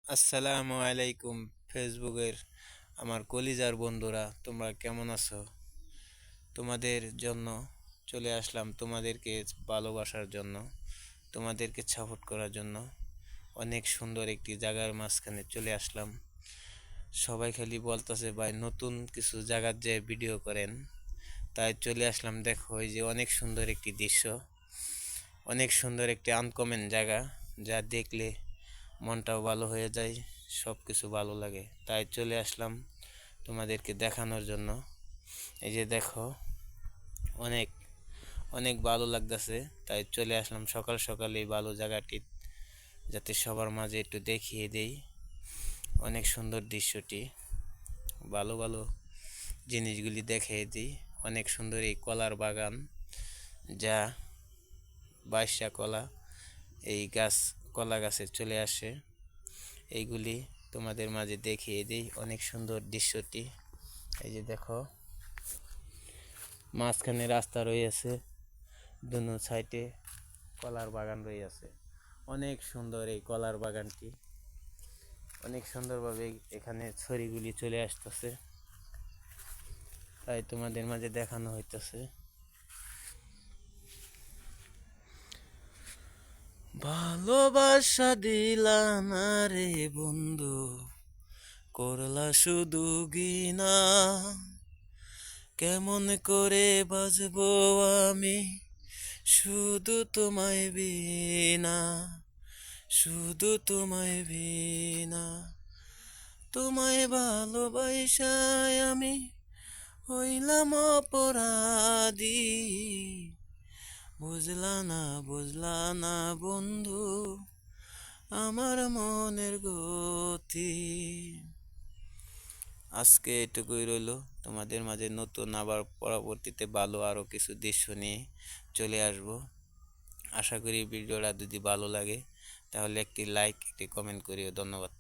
আসসালামু আলাইকুম ফেসবুকের আমার কলিজার বন্ধুরা, তোমরা কেমন আছো? তোমাদের জন্য চলে আসলাম, তোমাদেরকে ভালোবাসার জন্য, তোমাদেরকে সাপোর্ট করার জন্য। অনেক সুন্দর একটি জায়গার মাঝখানে চলে আসলাম। সবাই খালি বলতেছে ভাই নতুন কিছু জায়গার যে ভিডিও করেন, তাই চলে আসলাম। দেখো এই যে অনেক সুন্দর একটি দৃশ্য, অনেক সুন্দর একটি আনকমন জায়গা, যা দেখলে মনটাও ভালো হয়ে যায়, সব কিছু ভালো লাগে। তাই চলে আসলাম তোমাদেরকে দেখানোর জন্য। এই যে দেখো, অনেক অনেক ভালো লাগতেছে, তাই চলে আসলাম সকাল সকাল এই ভালো জায়গাটি, যাতে সবার মাঝে একটু দেখিয়ে দেই অনেক সুন্দর দৃশ্যটি, ভালো ভালো জিনিসগুলি দেখিয়ে দিই। অনেক সুন্দর এই কলার বাগান, যা বাইশা কলা এই গাছ, কলা গাছে চলে আসে। এইগুলি তোমাদের মাঝে দেখিয়ে দিই অনেক সুন্দর দৃশ্যটি। এই যে দেখো, মাঝখানে রাস্তা রয়েছে, দুনো সাইডে কলার বাগান রয়েছে। অনেক সুন্দর এই কলার বাগানটি, অনেক সুন্দরভাবে এখানে ছড়িগুলি চলে আসতেছে, তাই তোমাদের মাঝে দেখানো হইতেছে। ভালোবাসা দিলা না রে বন্ধু, করলা শুধু গিনা, কেমন করে বাজবো আমি শুধু তোমায় বিনা, শুধু তোমায় বিনা। তোমায় ভালোবাসায় আমি হইলাম অপরাধী, বুঝলা না বুঝলা না বন্ধু আমার মনের গতি। আজকে এটুকুই রইল, তোমাদের মাঝে নতুন আবার পরবর্তীতে ভালো আরও কিছু দৃশ্য নিয়ে চলে আসব। আশা করি ভিডিওটা যদি ভালো লাগে তাহলে একটি লাইক, একটি কমেন্ট করিও। ধন্যবাদ।